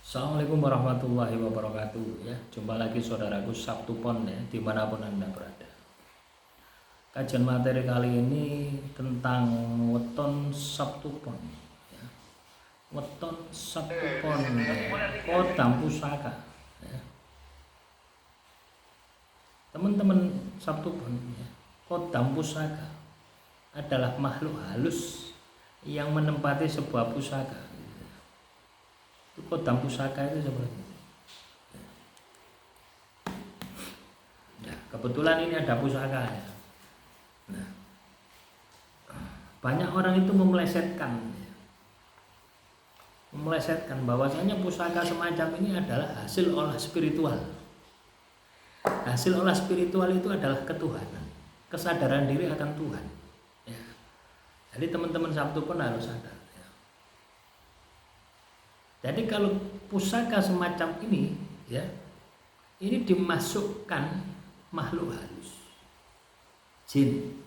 Assalamualaikum warahmatullahi wabarakatuh ya. Jumpa lagi saudaraku Sabtu Pon ya, dimanapun Anda berada. Kajian materi kali ini tentang weton Sabtu Pon ya. Weton Sabtu Pon ya. Kodam pusaka ya. Teman-teman Sabtu Pon ya. Kodam pusaka adalah makhluk halus yang menempati sebuah pusaka. Kodam pusaka itu seperti itu. Nah, kebetulan ini ada pusaka ya. Nah, banyak orang itu memelesetkan bahwasanya pusaka semacam ini adalah hasil olah spiritual. Hasil olah spiritual itu adalah ketuhanan, kesadaran diri akan Tuhan. Ya. Jadi teman-teman Sabtu pun harus sadar. Jadi kalau pusaka semacam ini ya, ini dimasukkan makhluk halus, jin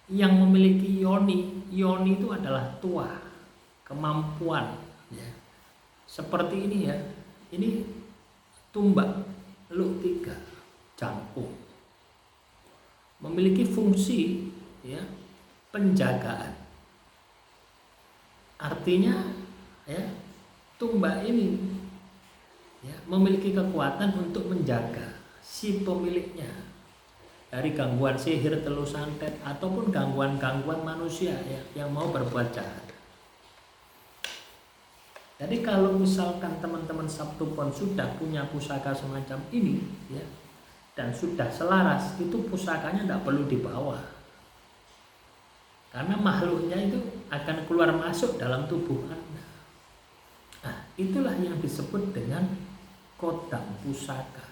yang memiliki yoni. Yoni itu adalah tuah, kemampuan ya. Seperti ini ya. Ini tumbak luk 3 jangkung. Memiliki fungsi ya, penjagaan. Artinya ya, tumbak ini ya, memiliki kekuatan untuk menjaga si pemiliknya dari gangguan sihir, telur santet ataupun gangguan-gangguan manusia ya, yang mau berbuat jahat. Jadi kalau misalkan teman-teman Sabtu Pon sudah punya pusaka semacam ini ya, dan sudah selaras, itu pusakanya tidak perlu dibawa, karena makhluknya itu akan keluar masuk dalam tubuh Anda. Nah, itulah yang disebut dengan kodam pusaka.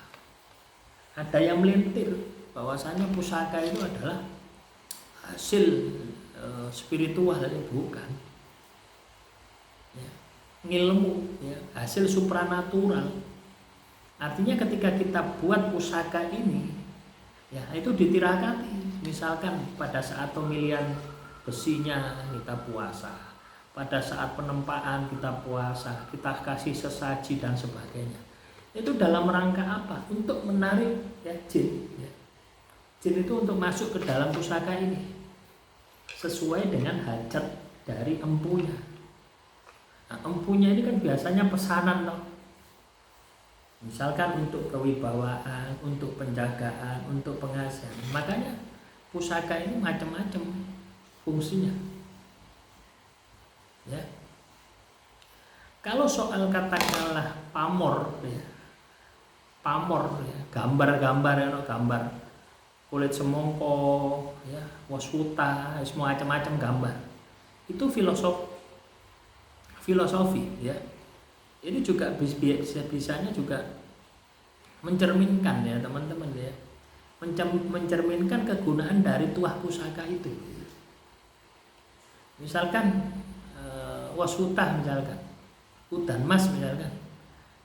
Ada yang melintir bahwasanya pusaka itu adalah hasil spiritual, bukan ya, ngilmu ya, hasil supranatural. Artinya ketika kita buat pusaka ini ya, itu ditirakati. Misalkan pada saat pemilihan besinya kita puasa, pada saat penempaan kita puasa, kita kasih sesaji dan sebagainya. Itu dalam rangka apa? Untuk menarik ya, jin ya. Jin itu untuk masuk ke dalam pusaka ini sesuai dengan hajat dari empunya. Nah, empunya ini kan biasanya pesanan loh. Misalkan untuk kewibawaan, untuk penjagaan, untuk pengasihan. Makanya pusaka ini macam-macam fungsinya. Ya. Kalau soal katakanlah pamor ya, gambar-gambar ya, gambar kulit semongko ya, wasputa, semua macam-macam gambar, itu filosofi ya. Ini juga bisanya juga mencerminkan ya teman-teman ya, mencerminkan kegunaan dari tuah pusaka itu. Misalkan wasutah misalkan, udan mas misalkan,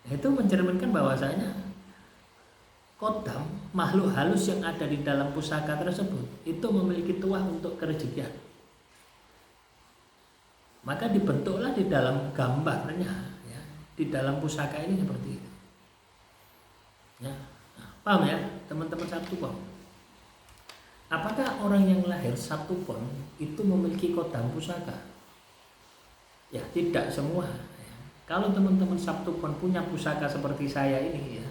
itu mencerminkan bahwasanya kodam, makhluk halus yang ada di dalam pusaka tersebut itu memiliki tuah untuk kerejekian. Maka dibentuklah di dalam gambarnya ya, di dalam pusaka ini seperti itu ya. Nah, paham ya teman-teman Sabtu Pon? Apakah orang yang lahir Sabtu Pon itu memiliki kodam pusaka? Ya tidak semua ya. Kalau teman-teman Sabtu Pon punya pusaka seperti saya ini ya,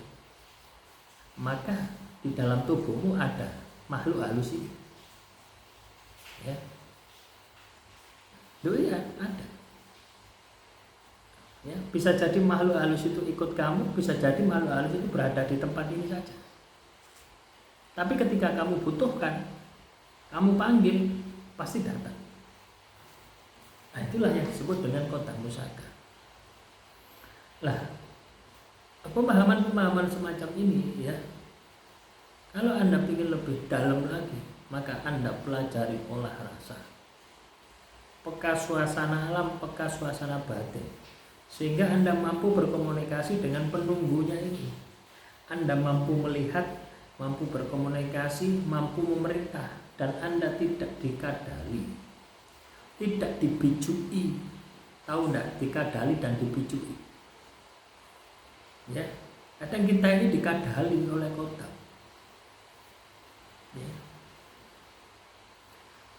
maka di dalam tubuhmu ada makhluk halus ini ya. Ya ada ya. Bisa jadi makhluk halus itu ikut kamu, bisa jadi makhluk halus itu berada di tempat ini saja. Tapi ketika kamu butuhkan, kamu panggil, pasti datang. Nah, itulah yang disebut dengan kodam pusaka. Lah, pemahaman-pemahaman semacam ini ya, kalau Anda ingin lebih dalam lagi, maka Anda pelajari olah rasa, peka suasana alam, peka suasana batin, sehingga Anda mampu berkomunikasi dengan penunggunya ini. Anda mampu melihat, mampu berkomunikasi, mampu memerintah, dan Anda tidak dikadali, tidak dibijui. Tahu enggak dikadali dan dibijui? Ya, kadang kita ini dikadali oleh kotak. Ya.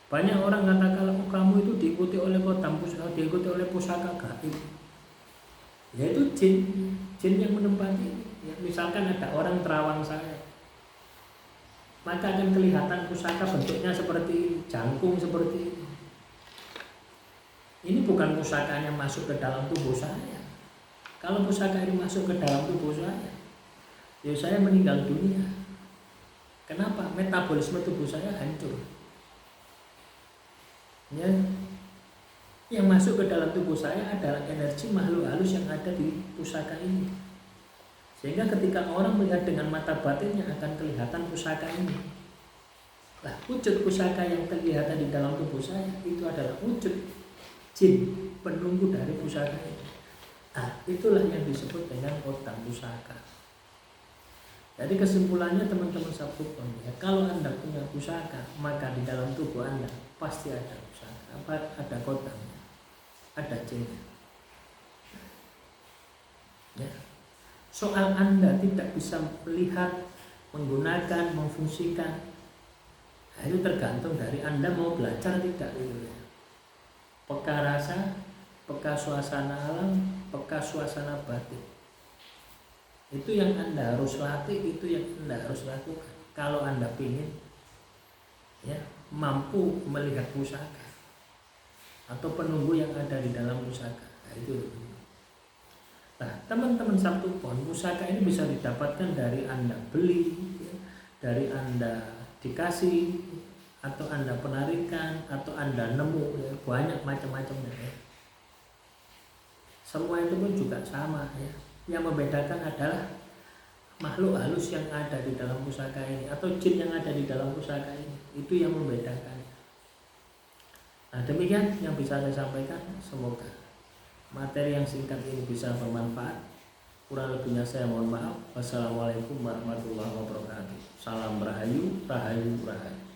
Banyak orang kata kalau kamu itu diikuti oleh kotak, diikuti oleh pusaka gaib. Ya itu jin yang menempati. Ya, misalkan ada orang terawang saya, maka akan kelihatan pusaka bentuknya seperti jangkung seperti ini. Ini bukan pusakanya masuk ke dalam tubuh saya. Kalau pusaka ini masuk ke dalam tubuh saya, ya saya meninggal dunia. Kenapa? Metabolisme tubuh saya hancur. Ya, yang masuk ke dalam tubuh saya adalah energi makhluk halus yang ada di pusaka ini. Sehingga ketika orang melihat dengan mata batinnya akan kelihatan pusaka ini. Nah, wujud pusaka yang kelihatan di dalam tubuh saya itu adalah wujud jin penunggu dari pusaka ini. Nah, itulah yang disebut dengan kotak pusaka. Jadi kesimpulannya teman-teman Sabtukon, ya, kalau Anda punya pusaka, maka di dalam tubuh Anda pasti ada pusaka, ada kotaknya, ada jinnya. Ya. Soal Anda tidak bisa melihat, menggunakan, memfungsikan, itu tergantung dari Anda mau belajar tidak. Peka rasa, peka suasana alam, peka suasana batin. Itu yang Anda harus latih, itu yang Anda harus lakukan. Kalau Anda ingin ya, mampu melihat pusaka atau penunggu yang ada di dalam pusaka. Nah, itu. Nah, teman-teman Sabtukon, pusaka ini bisa didapatkan dari Anda beli, ya, dari Anda dikasih, atau Anda penarikan, atau Anda nemu, ya, banyak macam-macamnya. Ya. Semua itu pun juga sama. Ya. Yang membedakan adalah makhluk halus yang ada di dalam pusaka ini, atau jin yang ada di dalam pusaka ini. Itu yang membedakan. Nah, demikian yang bisa saya sampaikan. Semoga materi yang singkat ini bisa bermanfaat. Kurang lebihnya saya mohon maaf. Wassalamualaikum warahmatullahi wabarakatuh. Salam Rahayu, Rahayu, Rahayu.